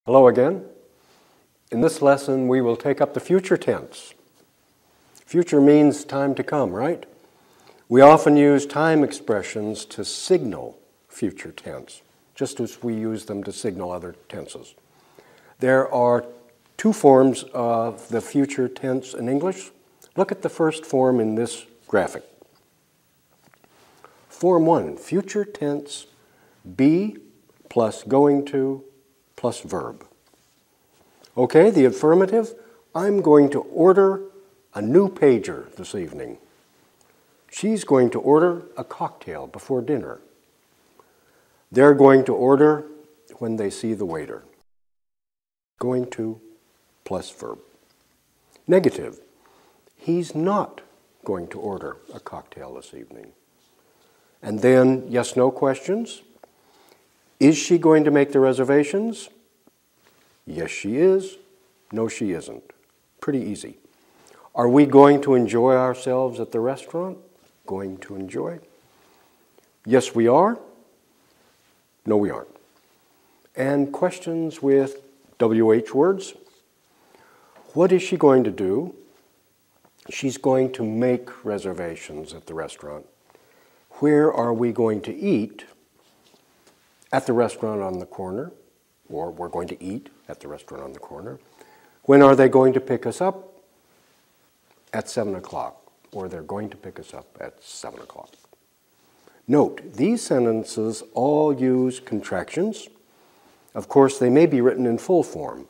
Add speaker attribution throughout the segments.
Speaker 1: Hello again. In this lesson, we will take up the future tense. Future means time to come, right? We often use time expressions to signal future tense, just as we use them to signal other tenses. There are two forms of the future tense in English. Look at the first form in this graphic. Form 1, future tense, be plus going to plus verb. Okay, the affirmative, I'm going to order a new pager this evening. She's going to order a cocktail before dinner. They're going to order when they see the waiter. Going to plus verb. Negative, he's not going to order a cocktail this evening. And then yes/no questions. Is she going to make the reservations? Yes, she is. No, she isn't. Pretty easy. Are we going to enjoy ourselves at the restaurant? Going to enjoy? Yes, we are. No, we aren't. And questions with WH words. What is she going to do? She's going to make reservations at the restaurant. Where are we going to eat? At the restaurant on the corner, or we're going to eat at the restaurant on the corner. When are they going to pick us up? At 7 o'clock, or they're going to pick us up at 7 o'clock. Note, these sentences all use contractions. Of course, they may be written in full form.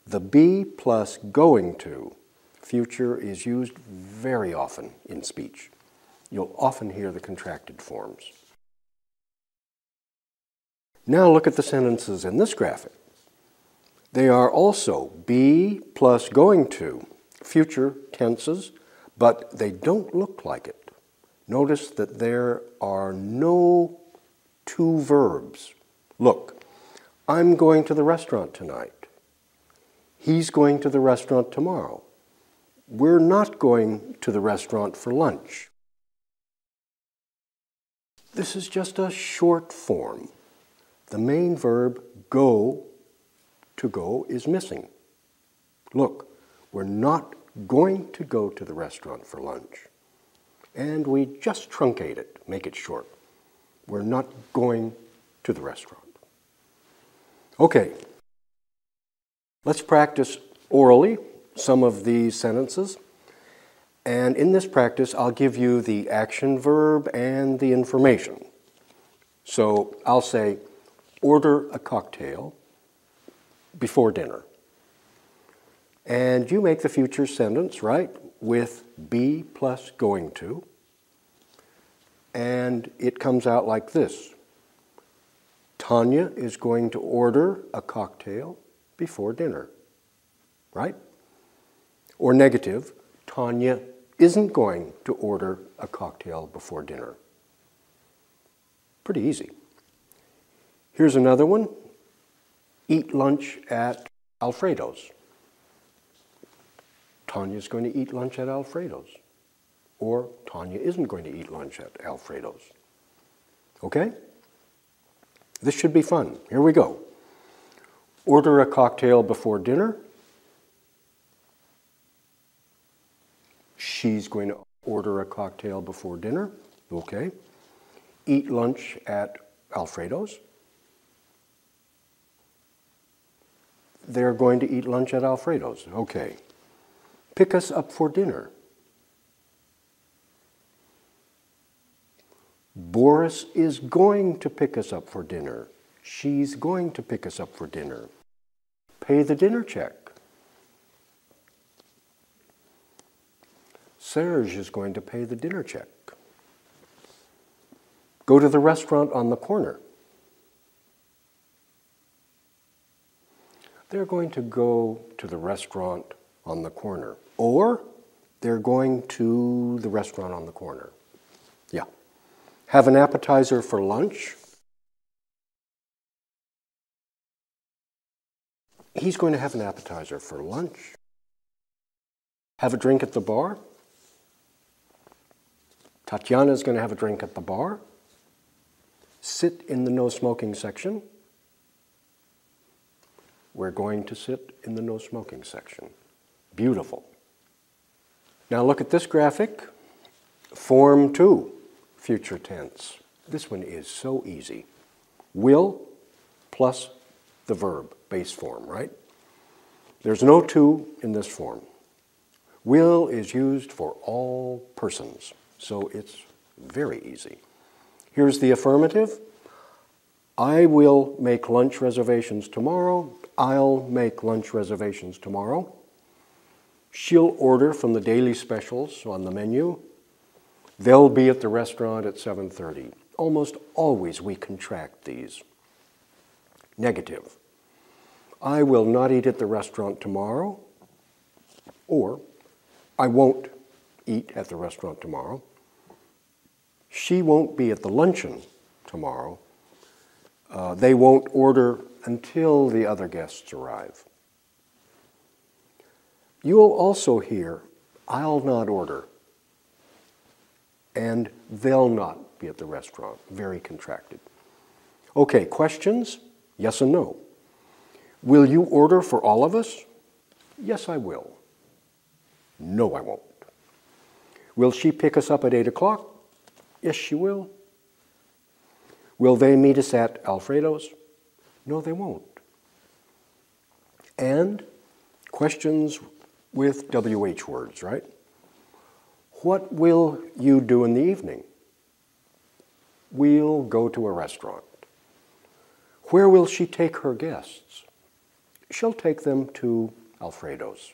Speaker 1: The be plus going to, future, is used very often in speech. You'll often hear the contracted forms. Now look at the sentences in this graphic. They are also be plus going to, future tenses, but they don't look like it. Notice that there are no two verbs. Look, I'm going to the restaurant tonight. He's going to the restaurant tomorrow. We're not going to the restaurant for lunch. This is just a short form. The main verb, go, to go, is missing. Look, we're not going to go to the restaurant for lunch. And we just truncate it, make it short. We're not going to the restaurant. Okay, let's practice orally some of these sentences. And in this practice, I'll give you the action verb and the information. So I'll say, order a cocktail before dinner. And you make the future sentence, right, with be plus going to. And it comes out like this. Tanya is going to order a cocktail before dinner, right? Or negative, Tanya isn't going to order a cocktail before dinner. Pretty easy. Here's another one. Eat lunch at Alfredo's. Tanya's going to eat lunch at Alfredo's. Or Tanya isn't going to eat lunch at Alfredo's. Okay? This should be fun. Here we go. Order a cocktail before dinner. She's going to order a cocktail before dinner. Okay. Eat lunch at Alfredo's. They're going to eat lunch at Alfredo's. Okay. Pick us up for dinner. Boris is going to pick us up for dinner. She's going to pick us up for dinner. Pay the dinner check. Serge is going to pay the dinner check. Go to the restaurant on the corner. They're going to go to the restaurant on the corner. Or they're going to the restaurant on the corner. Yeah. Have an appetizer for lunch. He's going to have an appetizer for lunch. Have a drink at the bar. Tatiana's going to have a drink at the bar. Sit in the no smoking section. we're going to sit in the no smoking section. Beautiful. Now look at this graphic. Form 2, future tense. This one is so easy. Will plus the verb, base form, right? There's no to in this form. Will is used for all persons, so it's very easy. Here's the affirmative. I will make lunch reservations tomorrow. I'll make lunch reservations tomorrow. She'll order from the daily specials on the menu. They'll be at the restaurant at 7:30. Almost always we contract these. Negative. I will not eat at the restaurant tomorrow, or I won't eat at the restaurant tomorrow. She won't be at the luncheon tomorrow. They won't order until the other guests arrive. You'll also hear, I'll not order, and they'll not be at the restaurant. Very contracted. Okay, questions? Yes and no. Will you order for all of us? Yes, I will. No, I won't. Will she pick us up at 8 o'clock? Yes, she will. Will they meet us at Alfredo's? No, they won't. And questions with WH words, right? What will you do in the evening? We'll go to a restaurant. Where will she take her guests? She'll take them to Alfredo's.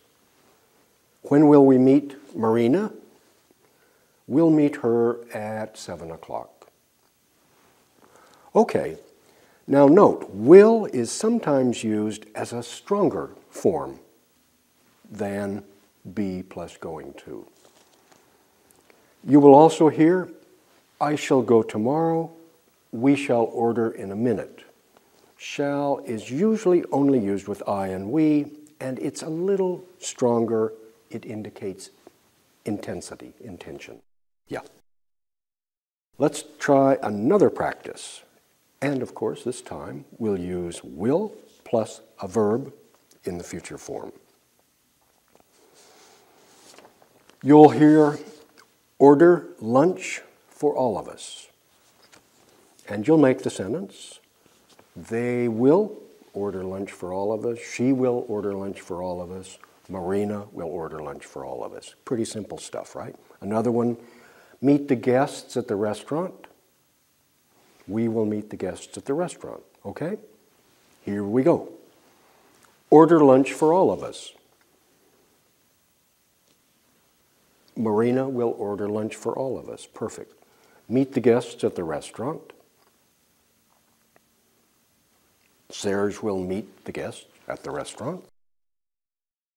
Speaker 1: When will we meet Marina? We'll meet her at 7 o'clock. Okay, now note, will is sometimes used as a stronger form than be plus going to. You will also hear, I shall go tomorrow, we shall order in a minute. Shall is usually only used with I and we, and it's a little stronger. It indicates intensity, intention. Yeah. Let's try another practice. And of course, this time we'll use will plus a verb in the future form. You'll hear order lunch for all of us. And you'll make the sentence, they will order lunch for all of us. She will order lunch for all of us. Marina will order lunch for all of us. Pretty simple stuff, right? Another one, meet the guests at the restaurant. We will meet the guests at the restaurant, okay? Here we go. Order lunch for all of us. Marina will order lunch for all of us. Perfect. Meet the guests at the restaurant. Serge will meet the guests at the restaurant.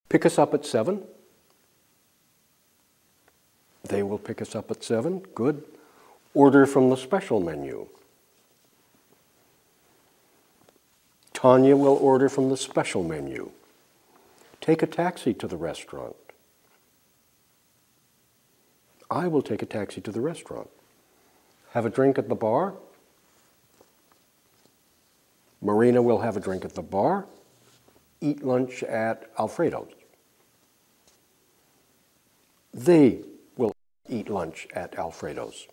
Speaker 1: Pick us up at 7. They will pick us up at 7. Good. Order from the special menu. Tanya will order from the special menu. Take a taxi to the restaurant. I will take a taxi to the restaurant. Have a drink at the bar. Marina will have a drink at the bar. Eat lunch at Alfredo's. They will eat lunch at Alfredo's.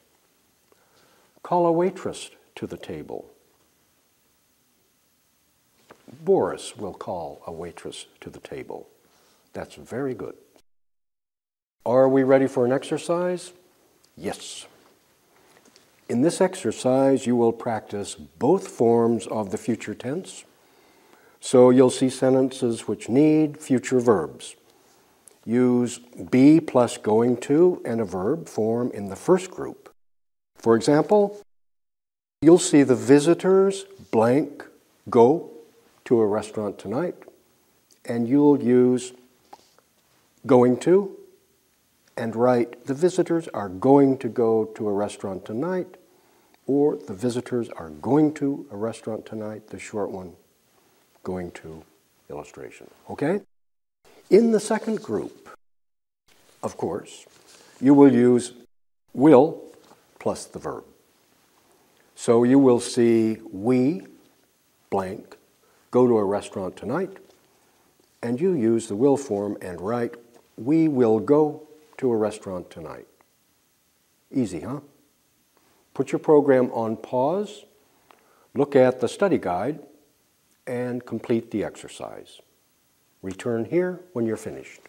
Speaker 1: Call a waitress to the table. Boris will call a waitress to the table. That's very good. Are we ready for an exercise? Yes. In this exercise, you will practice both forms of the future tense. So you'll see sentences which need future verbs. Use be plus going to and a verb form in the first group. For example, you'll see the visitors blank go to a restaurant tonight, and you'll use going to and write the visitors are going to go to a restaurant tonight, or the visitors are going to a restaurant tonight, the short one, going to illustration. Okay? In the second group, of course, you will use will plus the verb. So you will see we blank go to a restaurant tonight. and you use the will form and write, "We will go to a restaurant tonight." Easy, huh? Put your program on pause, look at the study guide, and complete the exercise. Return here when you're finished.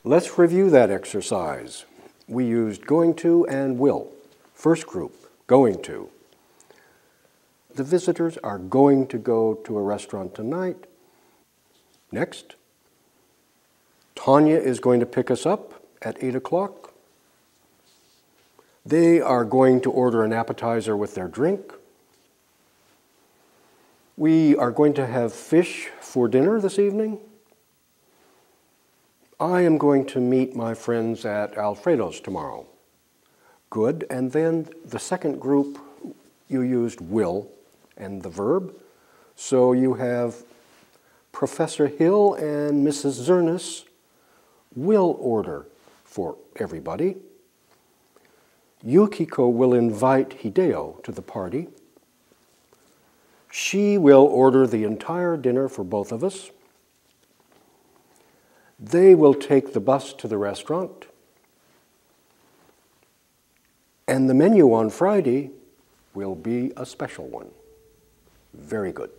Speaker 1: Let's review that exercise. We used going to and will. First group, going to. The visitors are going to go to a restaurant tonight. Next, Tanya is going to pick us up at 8 o'clock. They are going to order an appetizer with their drink. We are going to have fish for dinner this evening. I am going to meet my friends at Alfredo's tomorrow. Good. And then the second group, you used will and the verb. So you have Professor Hill and Mrs. Zernis will order for everybody. Yukiko will invite Hideo to the party. She will order the entire dinner for both of us. They will take the bus to the restaurant. And the menu on Friday will be a special one. Very good.